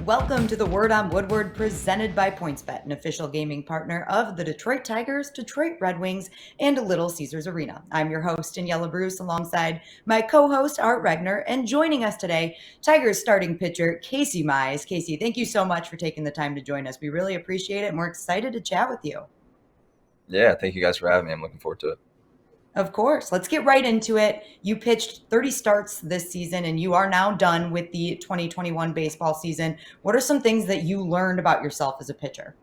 Welcome to the Word on Woodward, presented by PointsBet, an official gaming partner of the Detroit Tigers, Detroit Red Wings, and Little Caesars Arena. I'm your host, Daniella alongside my co-host, Art Regner, and joining us today, Tigers starting pitcher Casey Mize. Casey, thank you so much for taking the time to join us. We really appreciate it, and we're excited to chat with you. Yeah, thank you guys for having me. I'm looking forward to it. Of course. Let's get right into it. You pitched 30 starts this season, and you are now done with the 2021 baseball season. What are some things that you learned about yourself as a pitcher?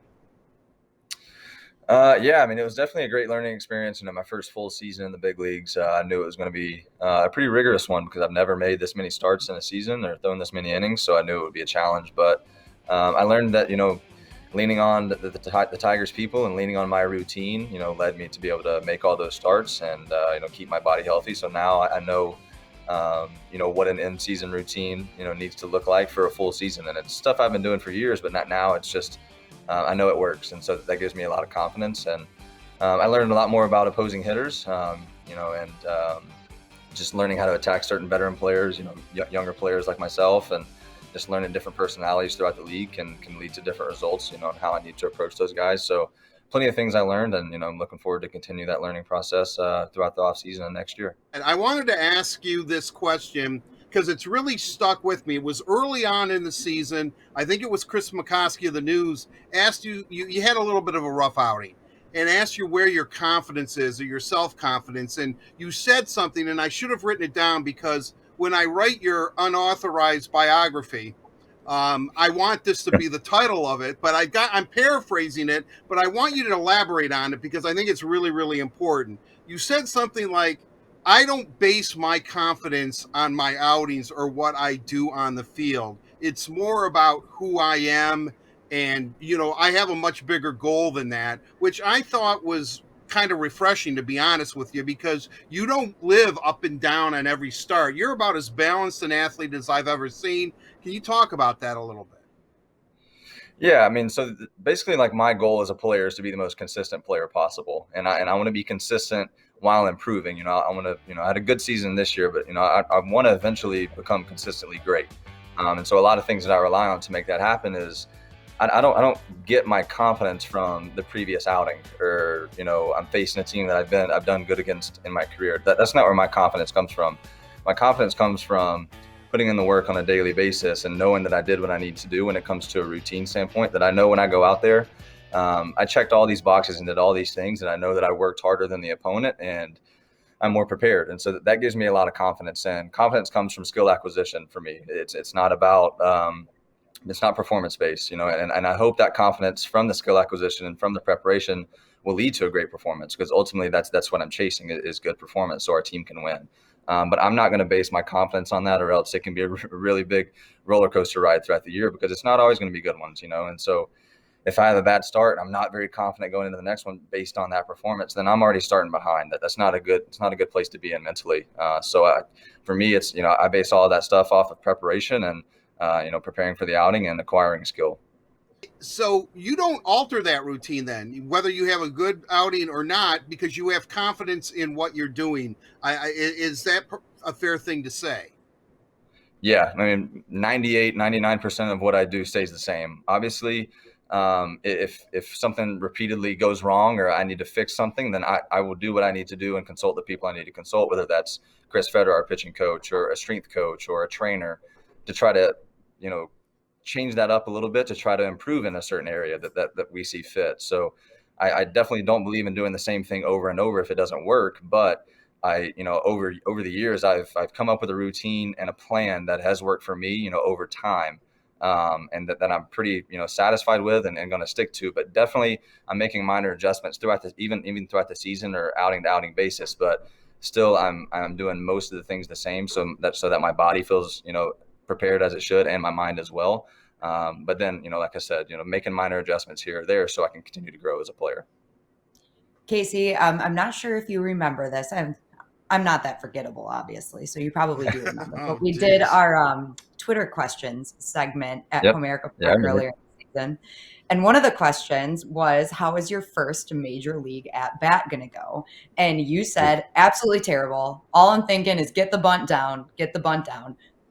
It was definitely a great learning experience. My first full season in the big leagues, I knew it was going to be a pretty rigorous one because I've never made this many starts in a season or thrown this many innings, so I knew it would be a challenge. But I learned that, leaning on the Tigers people and leaning on my routine, led me to be able to make all those starts and, keep my body healthy. So now I know, what an in-season routine, needs to look like for a full season. And it's stuff I've been doing for years, but not now. It's just, I know it works. And so that gives me a lot of confidence. And I learned a lot more about opposing hitters, just learning how to attack certain veteran players, younger players like myself, and just learning different personalities throughout the league can lead to different results, and how I need to approach those guys. So plenty of things I learned, and, I'm looking forward to continue that learning process throughout the offseason and next year. And I wanted to ask you this question because it's really stuck with me. It was early on in the season. I think it was Chris McCoskey of the News asked you had a little bit of a rough outing and asked you where your confidence is or your self-confidence. And you said something, and I should have written it down because when I write your unauthorized biography, I want this to be the title of it, but I'm paraphrasing it, but I want you to elaborate on it because I think it's really, really important. You said something like, I don't base my confidence on my outings or what I do on the field. It's more about who I am. And, I have a much bigger goal than that, which I thought was kind of refreshing, to be honest with you, because you don't live up and down on every start. You're about as balanced an athlete as I've ever seen. Can you talk about that a little bit? Yeah, so basically, like, my goal as a player is to be the most consistent player possible, and I want to be consistent while improving. I want to, I had a good season this year, but I want to eventually become consistently great. And so a lot of things that I rely on to make that happen is I don't get my confidence from the previous outing, or I'm facing a team that I've done good against in my career. That's not where my confidence comes from. My confidence comes from putting in the work on a daily basis and knowing that I did what I need to do when it comes to a routine standpoint, that I know when I go out there, I checked all these boxes and did all these things, and I know that I worked harder than the opponent and I'm more prepared. And so that gives me a lot of confidence, and confidence comes from skill acquisition for me. It's not about, it's not performance based, and I hope that confidence from the skill acquisition and from the preparation will lead to a great performance, because ultimately that's what I'm chasing is good performance so our team can win. But I'm not going to base my confidence on that, or else it can be a really big roller coaster ride throughout the year, because it's not always going to be good ones, And so if I have a bad start, I'm not very confident going into the next one based on that performance, then I'm already starting behind. It's not a good place to be in mentally. For me, it's, I base all of that stuff off of preparation and, preparing for the outing and acquiring skill. So you don't alter that routine then, whether you have a good outing or not, because you have confidence in what you're doing. Is that a fair thing to say? Yeah, 98, 99% of what I do stays the same. Obviously, if something repeatedly goes wrong or I need to fix something, then I will do what I need to do and consult the people I need to consult, whether that's Chris Fetter, our pitching coach, or a strength coach or a trainer, to try to, change that up a little bit to try to improve in a certain area that we see fit. So I definitely don't believe in doing the same thing over and over if it doesn't work. But over the years, I've come up with a routine and a plan that has worked for me, over time. And that I'm pretty, satisfied with and going to stick to. But definitely I'm making minor adjustments throughout even throughout the season or outing to outing basis. But still I'm doing most of the things the same, so that my body feels, prepared as it should, and my mind as well. But then, like I said, making minor adjustments here or there so I can continue to grow as a player. Casey, I'm not sure if you remember this. I'm not that forgettable, obviously, so you probably do remember. But we did our Twitter questions segment at Comerica Park earlier in the season. And one of the questions was, how is your first major league at bat going to go? And you said, absolutely terrible. All I'm thinking is get the bunt down.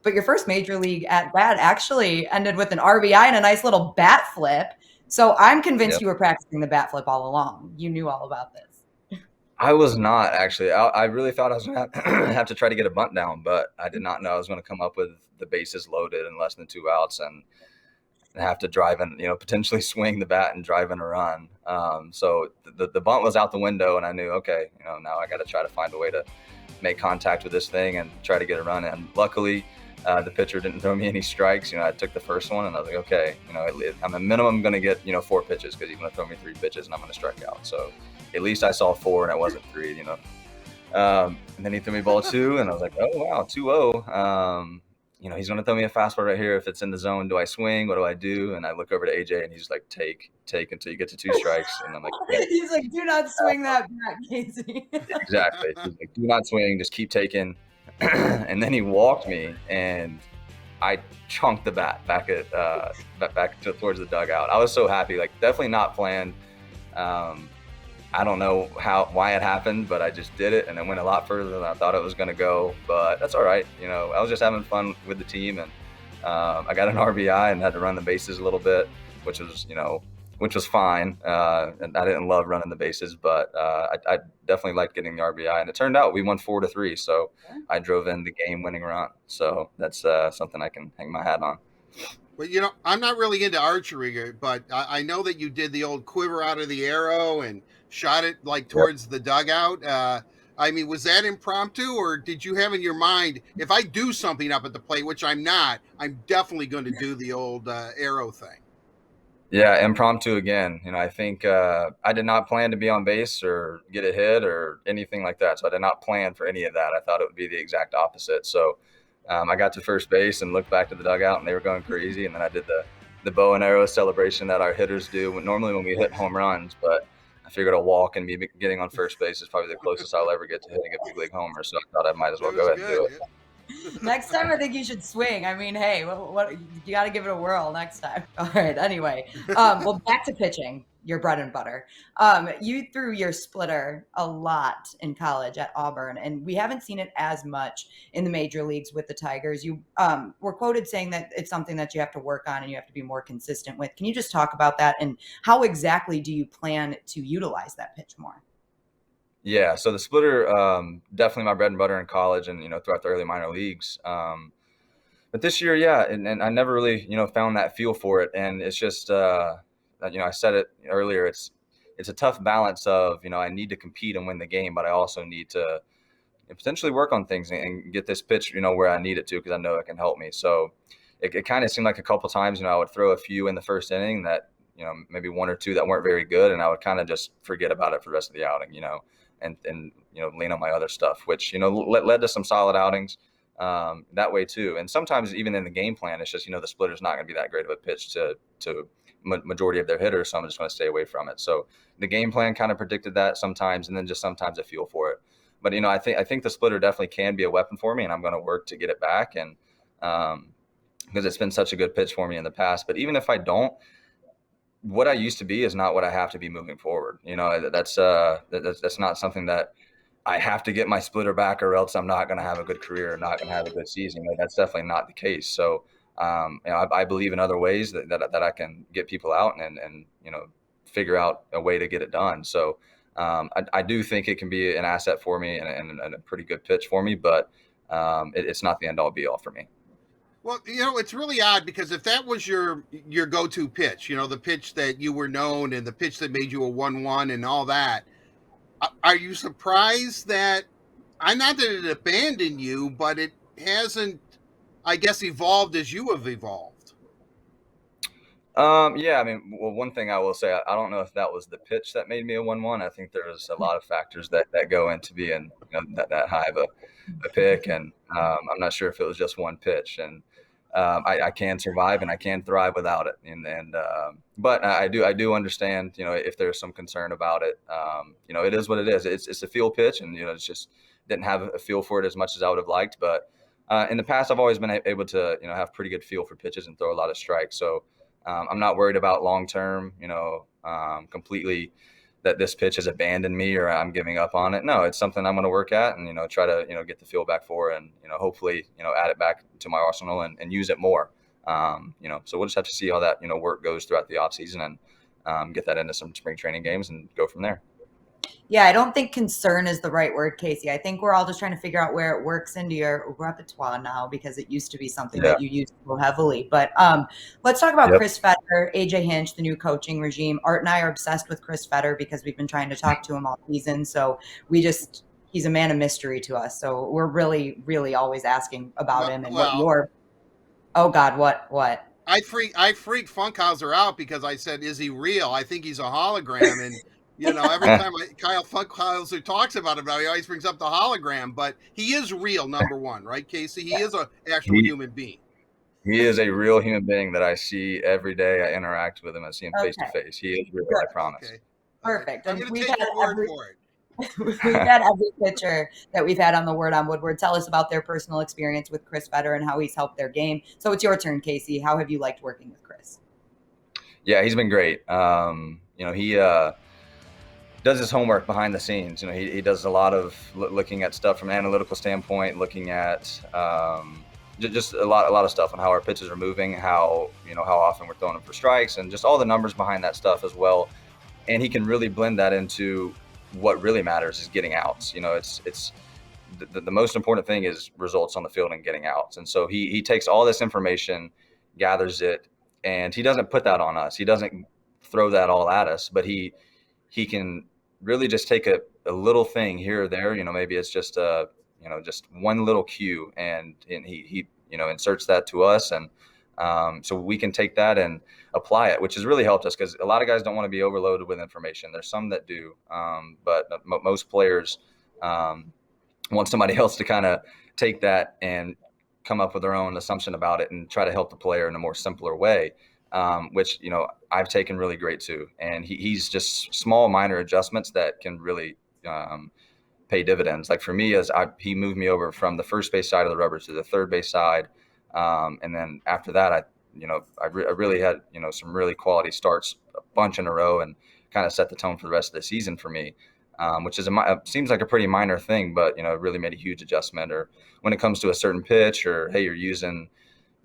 but your first major league at bat actually ended with an RBI and a nice little bat flip. So I'm convinced Yep. you were practicing the bat flip all along. You knew all about this. I was not actually. I really thought I was going to have to try to get a bunt down, but I did not know I was going to come up with the bases loaded and less than 2 outs and have to drive in, potentially swing the bat and drive in a run. So the bunt was out the window, and I knew, okay, now I got to try to find a way to make contact with this thing and try to get a run in. Luckily, the pitcher didn't throw me any strikes. I took the first one, and I was like, okay, I'm a minimum going to get 4 pitches because he's going to throw me 3 pitches, and I'm going to strike out. So at least I saw 4, and it wasn't 3. And then he threw me ball 2, and I was like, oh wow, 2-0. He's going to throw me a fastball right here. If it's in the zone, do I swing? What do I do? And I look over to AJ, and he's like, take until you get to 2 strikes. And I'm like, yeah. He's like, do not swing that back, Casey. Exactly. He's like, do not swing, just keep taking. And then he walked me, and I chunked the bat back towards the dugout. I was so happy, like definitely not planned. I don't know why it happened, but I just did it, and it went a lot further than I thought it was going to go. But that's all right. I was just having fun with the team, and I got an RBI and had to run the bases a little bit, which was fine. And I didn't love running the bases, but I definitely liked getting the RBI. And it turned out we won 4-3, so I drove in the game-winning run. So that's something I can hang my hat on. But, I'm not really into archery, but I know that you did the old quiver out of the arrow and shot it like towards the dugout. Was that impromptu, or did you have in your mind, if I do something up at the plate, which I'm not, I'm definitely going to do the old arrow thing? Yeah, impromptu again. I think I did not plan to be on base or get a hit or anything like that. So I did not plan for any of that. I thought it would be the exact opposite. So I got to first base and looked back to the dugout, and they were going crazy. And then I did the bow and arrow celebration that our hitters do normally when we hit home runs. But I figured a walk and me getting on first base is probably the closest I'll ever get to hitting a big league homer. So I thought I might as well go ahead and do it. Next time, I think you should swing. I mean, hey, what you got to give it a whirl next time. All right. Anyway, well, back to pitching, your bread and butter. You threw your splitter a lot in college at Auburn, and we haven't seen it as much in the major leagues with the Tigers. You were quoted saying that it's something that you have to work on and you have to be more consistent with. Can you just talk about that, and how exactly do you plan to utilize that pitch more? Yeah, so the splitter, definitely my bread and butter in college and, throughout the early minor leagues. But this year, yeah, and I never really, found that feel for it. And it's just, I said it earlier, it's a tough balance of, I need to compete and win the game, but I also need to potentially work on things and get this pitch, where I need it to, because I know it can help me. So it kind of seemed like a couple times, I would throw a few in the first inning that, maybe 1 or 2 that weren't very good, and I would kind of just forget about it for the rest of the outing, and lean on my other stuff, which, led to some solid outings that way too. And sometimes even in the game plan, it's just, the splitter's not going to be that great of a pitch to majority of their hitters, so I'm just going to stay away from it. So the game plan kind of predicted that sometimes, and then just sometimes I feel for it. But, I think the splitter definitely can be a weapon for me, and I'm going to work to get it back. And because it's been such a good pitch for me in the past. But even if I don't, what I used to be is not what I have to be moving forward. That's not something that I have to get my splitter back, or else I'm not going to have a good career, or not going to have a good season. That's definitely not the case. So, I believe in other ways that I can get people out and figure out a way to get it done. So, I do think it can be an asset for me and a pretty good pitch for me, but it's not the end all be all for me. Well, it's really odd, because if that was your go-to pitch, the pitch that you were known and the pitch that made you a 1-1 and all that, are you surprised that, not that it abandoned you, but it hasn't, I guess, evolved as you have evolved? Yeah, well, one thing I will say, I don't know if that was the pitch that made me a 1-1. I think there's a lot of factors that go into being that high of a pick, and I'm not sure if it was just one pitch. And I can survive and I can thrive without it. But I do understand, if there's some concern about it, it is what it is. It's a field pitch, and, it's just didn't have a feel for it as much as I would have liked. But in the past, I've always been able to, have pretty good feel for pitches and throw a lot of strikes. So I'm not worried about long-term, completely that this pitch has abandoned me or I'm giving up on it. No, it's something I'm going to work at and, try to, get the feel back for and, hopefully, add it back to my arsenal and use it more. So we'll just have to see how that, work goes throughout the off season and get that into some spring training games and go from there. Yeah, I don't think concern is the right word, Casey. I think we're all just trying to figure out where it works into your repertoire now, because it used to be something that you used so heavily. But let's talk about Chris Fetter, AJ Hinch, the new coaching regime. Art and I are obsessed with Chris Fetter because we've been trying to talk to him all season. So he's a man of mystery to us. So we're really, really always asking about him and oh God, what? I freaked Funkhauser out because I said, is he real? I think he's a hologram. And every time Kyle Funkhauser talks about him, he always brings up the hologram. But he is real, number one, right, Casey? He is an actual human being. He is a real human being that I see every day. I interact with him. I see him face to face. He is real, I promise. Okay. Perfect. I'm going to take your word for it. We've had every pitcher that we've had on the Word on Woodward tell us about their personal experience with Chris Fetter and how he's helped their game. So it's your turn, Casey. How have you liked working with Chris? Yeah, he's been great. He does his homework behind the scenes. He does a lot of looking at stuff from an analytical standpoint, looking at just a lot of stuff on how our pitches are moving, how often we're throwing them for strikes, and just all the numbers behind that stuff as well. And he can really blend that into what really matters is getting outs. It's the most important thing is results on the field and getting outs. And so he takes all this information, gathers it, and he doesn't put that on us. He doesn't throw that all at us, but he can really just take a little thing here or there. Maybe it's just just one little cue, and he inserts that to us, and so we can take that and apply it, which has really helped us because a lot of guys don't want to be overloaded with information. There's some that do, but most players want somebody else to kind of take that and come up with their own assumption about it and try to help the player in a more simpler way, which I've taken really great to. And he's just small, minor adjustments that can really pay dividends. Like for me, he moved me over from the first base side of the rubber to the third base side. And then after that, I really had, some really quality starts a bunch in a row and kind of set the tone for the rest of the season for me, which seems like a pretty minor thing, but, it really made a huge adjustment. Or when it comes to a certain pitch, or, hey, you're using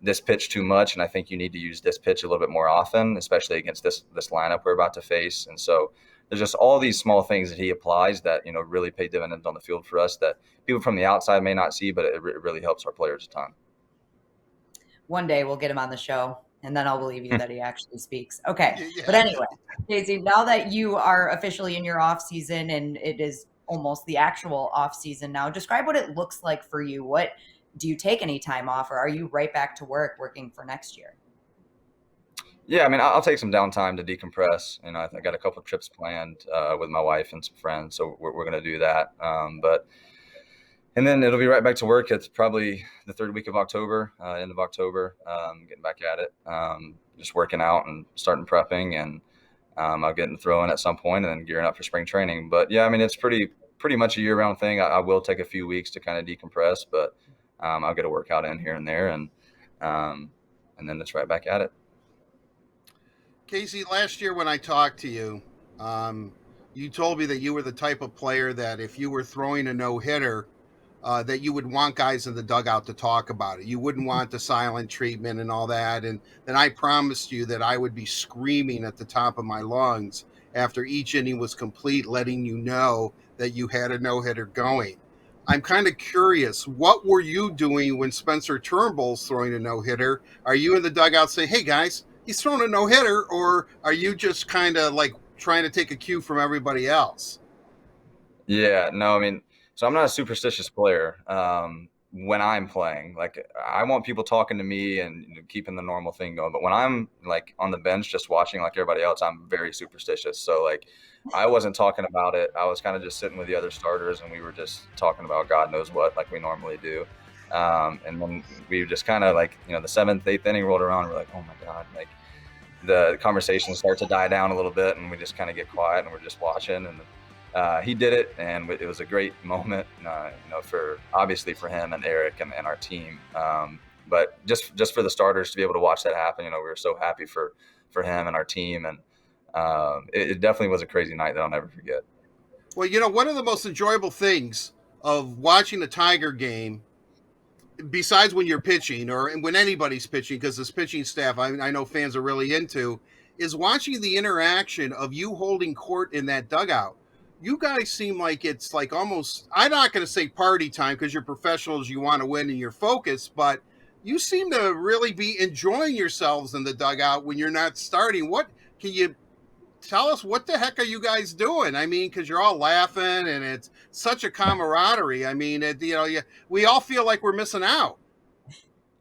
this pitch too much, and I think you need to use this pitch a little bit more often, especially against this lineup we're about to face. And so there's just all these small things that he applies that, really pay dividends on the field for us that people from the outside may not see, but it really helps our players a ton. One day we'll get him on the show, and then I'll believe you that he actually speaks. Okay. Yeah. But anyway, Casey, now that you are officially in your off season and it is almost the actual off season now, describe what it looks like for you. What do you take any time off, or are you right back to working for next year? Yeah, I mean, I'll take some downtime to decompress. I got a couple of trips planned with my wife and some friends, so we're going to do that. And then it'll be right back to work. It's probably the third week of October, end of October, getting back at it, just working out and starting prepping, and I'll get in the throw in at some point and then gearing up for spring training. But yeah, I mean, it's pretty much a year-round thing. I will take a few weeks to kind of decompress, but I'll get a workout in here and there, and then it's right back at it. Casey, last year when I talked to you, you told me that you were the type of player that if you were throwing a no-hitter, that you would want guys in the dugout to talk about it. You wouldn't want the silent treatment and all that. And then I promised you that I would be screaming at the top of my lungs after each inning was complete, letting you know that you had a no-hitter going. I'm kind of curious, what were you doing when Spencer Turnbull's throwing a no-hitter? Are you in the dugout saying, hey, guys, he's throwing a no-hitter, or are you just kind of like trying to take a cue from everybody else? Yeah, no, I mean, so I'm not a superstitious player when I'm playing. Like, I want people talking to me and keeping the normal thing going. But when I'm like on the bench just watching like everybody else, I'm very superstitious. So like I wasn't talking about it. I was kind of just sitting with the other starters, and we were just talking about God knows what, like we normally do. And then we just kind of like, the 7th, 8th inning rolled around, and we're like, oh my God, like the conversation starts to die down a little bit, and we just kind of get quiet and we're just watching. And he did it, and it was a great moment, obviously for him and Eric and our team. But just for the starters to be able to watch that happen, we were so happy for him and our team. And it definitely was a crazy night that I'll never forget. Well, one of the most enjoyable things of watching a Tiger game, besides when you're pitching or when anybody's pitching, because this pitching staff I know fans are really into, is watching the interaction of you holding court in that dugout. You guys seem like it's like almost, I'm not going to say party time because you're professionals, you want to win and you're focused, but you seem to really be enjoying yourselves in the dugout when you're not starting. What can you tell us? What the heck are you guys doing? I mean, because you're all laughing and it's such a camaraderie. I mean, we all feel like we're missing out.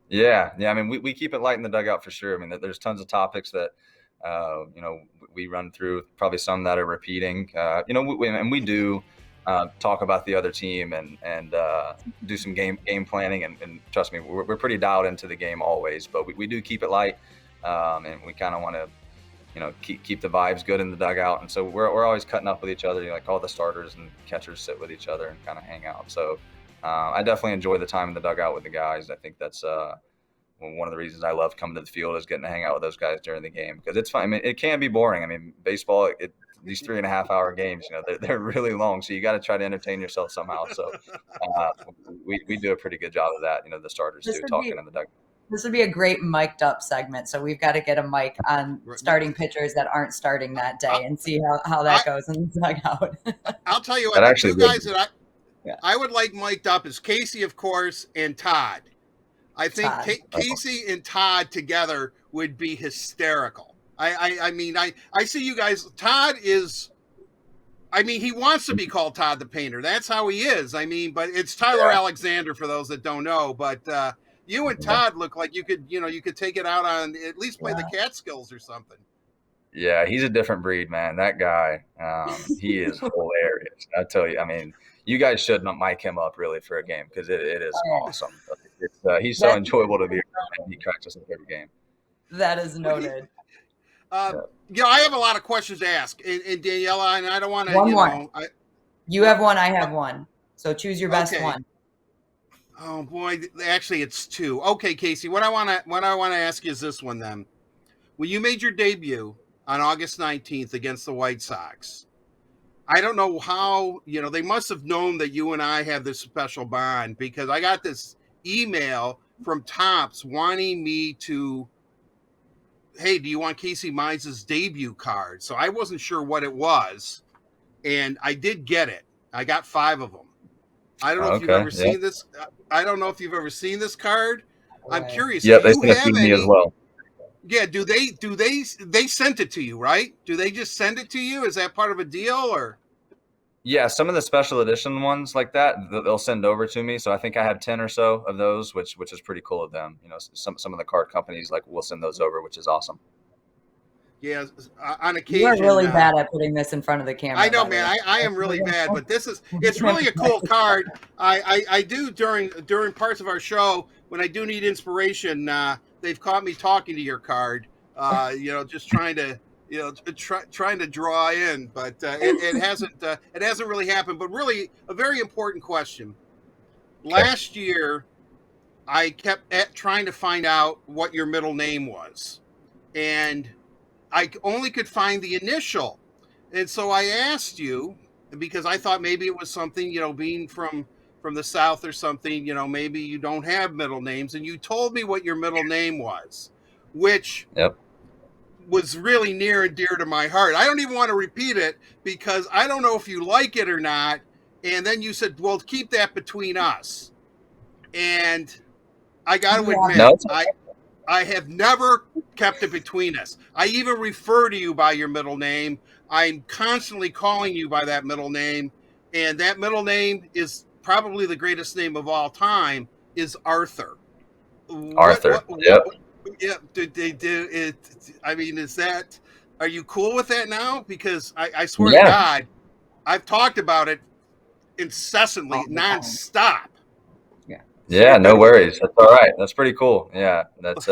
Yeah. I mean, we keep it light in the dugout for sure. I mean, there's tons of topics that we run through, probably some that are repeating. We do talk about the other team and do some game planning. And trust me, we're pretty dialed into the game always. But we do keep it light, and we kind of want to keep the vibes good in the dugout. And so we're always cutting up with each other. Like all the starters and catchers sit with each other and kind of hang out. So I definitely enjoy the time in the dugout with the guys. I think that's one of the reasons I love coming to the field is getting to hang out with those guys during the game because it's fun. I mean, it can be boring. I mean, baseball, these 3.5-hour games, they're really long. So you got to try to entertain yourself somehow. So we do a pretty good job of that. The starters do talking in the dugout. This would be a great mic'd up segment. So we've got to get a mic on starting pitchers that aren't starting that day and see how that goes in the dugout. I'll tell you what, the two guys that I would like mic'd up is Casey, of course, and Todd. I think Casey and Todd together would be hysterical. I mean, I see you guys. Todd is, I mean, he wants to be called Todd the Painter. That's how he is. I mean, but it's Tyler Alexander for those that don't know. But you and Todd look like you could take it out on at least play the Catskills or something. Yeah, he's a different breed, man. That guy, he is hilarious. I tell you, I mean, you guys should not mic him up really for a game because it is awesome. He's so enjoyable to be around. He cracks us up every game. That is noted. I have a lot of questions to ask, and Daniella, and I don't want to. You have one, I have one. So choose your best one. Oh boy, actually, it's two. Okay, Casey, what I want to ask you is this one then. When you made your debut on August 19th against the White Sox, I don't know how, they must have known that you and I have this special bond because I got this email from Topps wanting me to, hey, do you want Casey Mize's debut card? So I wasn't sure what it was, and I did get it. I got 5 of them. I don't know if you've ever seen this. I don't know if you've ever seen this card. I'm curious. Yeah, they sent it to me as well. Yeah, do they sent it to you, right? Do they just send it to you? Is that part of a deal or? Yeah, some of the special edition ones like that, they'll send over to me. So I think I have 10 or so of those, which is pretty cool of them. Some of the card companies will send those over, which is awesome. Yeah, on occasion. You are really bad at putting this in front of the camera. I know, man. I am really bad, but it's really a cool card. I do during parts of our show when I do need inspiration. They've caught me talking to your card. Just trying to trying to draw in, but it hasn't really happened. But really, a very important question. Last year, I kept trying to find out what your middle name was, and I only could find the initial. And so I asked you, because I thought maybe it was something, being from the South or something, maybe you don't have middle names. And you told me what your middle name was, which was really near and dear to my heart. I don't even want to repeat it because I don't know if you like it or not. And then you said, well, keep that between us. And I got to admit, I have never kept it between us. I even refer to you by your middle name. I'm constantly calling you by that middle name. And that middle name is probably the greatest name of all time, is Arthur. Arthur. Yeah. Did they do it? I mean, are you cool with that now? Because I swear to God, I've talked about it incessantly, nonstop. Yeah, no worries. That's all right. That's pretty cool. Yeah, that's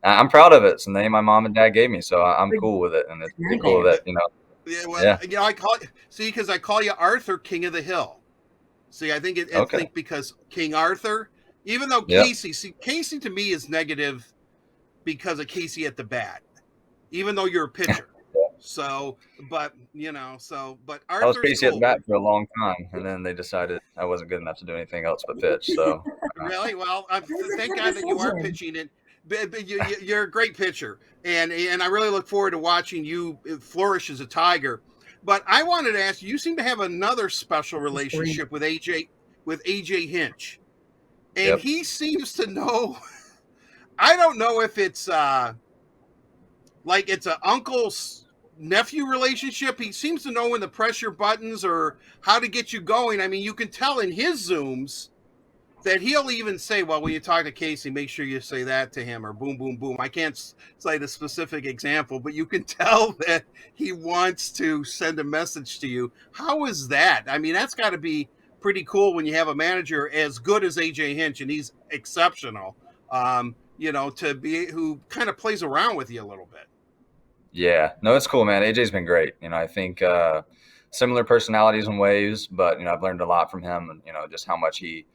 I'm proud of it. It's the name my mom and dad gave me, so I'm cool with it, and it's pretty cool that Yeah, well, I call because I call you Arthur, King of the Hill. See, I think I think because King Arthur, even though Casey to me is negative because of Casey at the bat. even though you're a pitcher. So, but but I was Arthur's Casey at cool. the bat for a long time, and then they decided I wasn't good enough to do anything else but pitch. So Really? Well, thank God that you are pitching it. But you're a great pitcher, and I really look forward to watching you flourish as a Tiger. But I wanted to ask you seem to have another special relationship with AJ Hinch, and Yep. he seems to know. I don't know if it's like it's an uncle's nephew relationship. He seems to know when to press your buttons or how to get you going. I mean, you can tell in his Zooms that he'll even say, well, when you talk to Casey, make sure you say that to him, or boom, boom, boom. I can't cite a specific example, but you can tell that he wants to send a message to you. How is that? I mean, that's got to be pretty cool when you have a manager as good as AJ Hinch, and he's exceptional, to be who kind of plays around with you a little bit. Yeah, no, it's cool, man. AJ's been great. I think similar personalities in ways, but I've learned a lot from him, and just how much he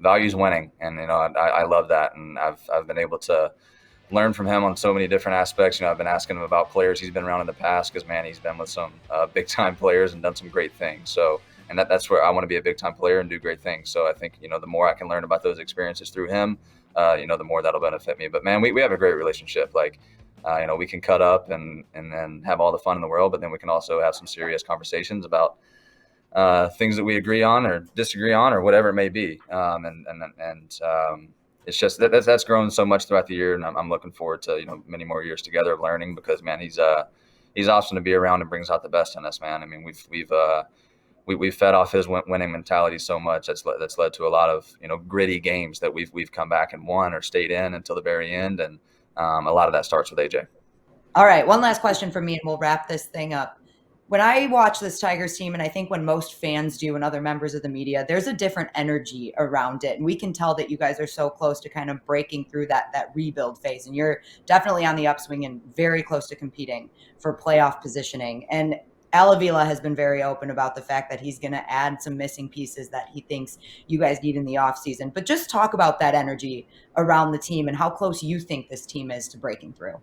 values winning, and I love that, and I've been able to learn from him on so many different aspects. I've been asking him about players he's been around in the past, because man, he's been with some big time players and done some great things. So, and that's where I want to be a big time player and do great things. So I think the more I can learn about those experiences through him, the more that'll benefit me. But man, we have a great relationship. Like we can cut up and then have all the fun in the world, but then we can also have some serious conversations about things that we agree on or disagree on or whatever it may be. It's just that's grown so much throughout the year, and I'm looking forward to many more years together of learning, because man, he's awesome to be around and brings out the best in us, man. I mean, we've fed off his winning mentality so much that's led to a lot of gritty games that we've come back and won or stayed in until the very end, and a lot of that starts with AJ. All right, one last question for me, and we'll wrap this thing up. When I watch this Tigers team, and I think when most fans do and other members of the media, there's a different energy around it. And we can tell that you guys are so close to kind of breaking through that rebuild phase. And you're definitely on the upswing and very close to competing for playoff positioning. And Al Avila has been very open about the fact that he's going to add some missing pieces that he thinks you guys need in the offseason. But just talk about that energy around the team and how close you think this team is to breaking through.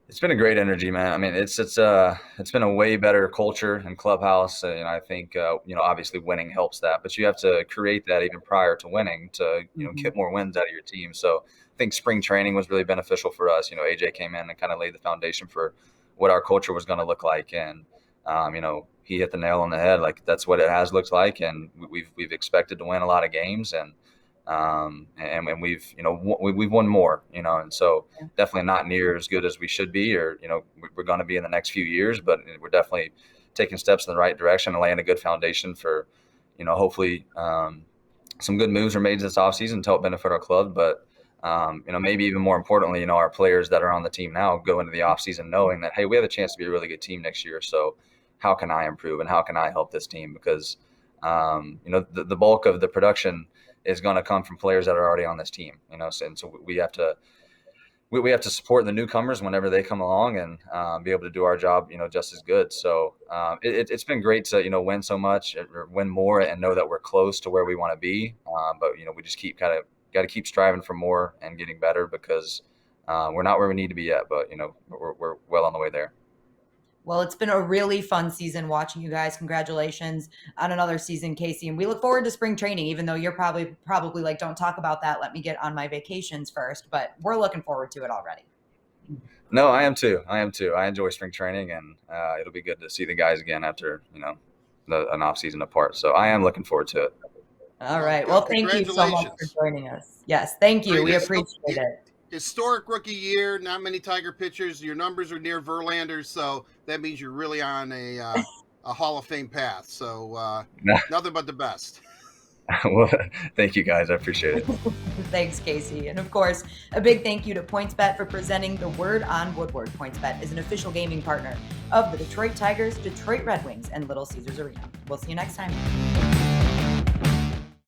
It's been a great energy, man. I mean, it's been a way better culture and clubhouse. I think obviously winning helps that, but you have to create that even prior to winning to get more wins out of your team. So I think spring training was really beneficial for us. AJ came in and kind of laid the foundation for what our culture was going to look like, and he hit the nail on the head. Like, that's what it has looked like, and we've expected to win a lot of games, and we've won more, and so definitely not near as good as we should be, or we're going to be in the next few years, but we're definitely taking steps in the right direction and laying a good foundation for hopefully some good moves are made this offseason to help benefit our club, but maybe even more importantly, our players that are on the team now go into the offseason knowing that, hey, we have a chance to be a really good team next year, so how can I improve and how can I help this team? Because the bulk of the production is going to come from players that are already on this team, and so we have to support the newcomers whenever they come along and be able to do our job, just as good. So it's been great to win so much, or win more, and know that we're close to where we want to be. But we just got to keep striving for more and getting better, because we're not where we need to be yet, but we're well on the way there. Well, it's been a really fun season watching you guys. Congratulations on another season, Casey. And we look forward to spring training, even though you're probably like, don't talk about that. Let me get on my vacations first. But we're looking forward to it already. No, I am too. I enjoy spring training, and it'll be good to see the guys again after, an off season apart. So I am looking forward to it. All right. Well, thank you so much for joining us. Yes, thank you. We appreciate it. Historic rookie year, not many Tiger pitchers. Your numbers are near Verlander's, so that means you're really on a Hall of Fame path. So nothing but the best. Well, thank you, guys. I appreciate it. Thanks, Casey. And of course, a big thank you to PointsBet for presenting the Word on Woodward. PointsBet is an official gaming partner of the Detroit Tigers, Detroit Red Wings, and Little Caesars Arena. We'll see you next time.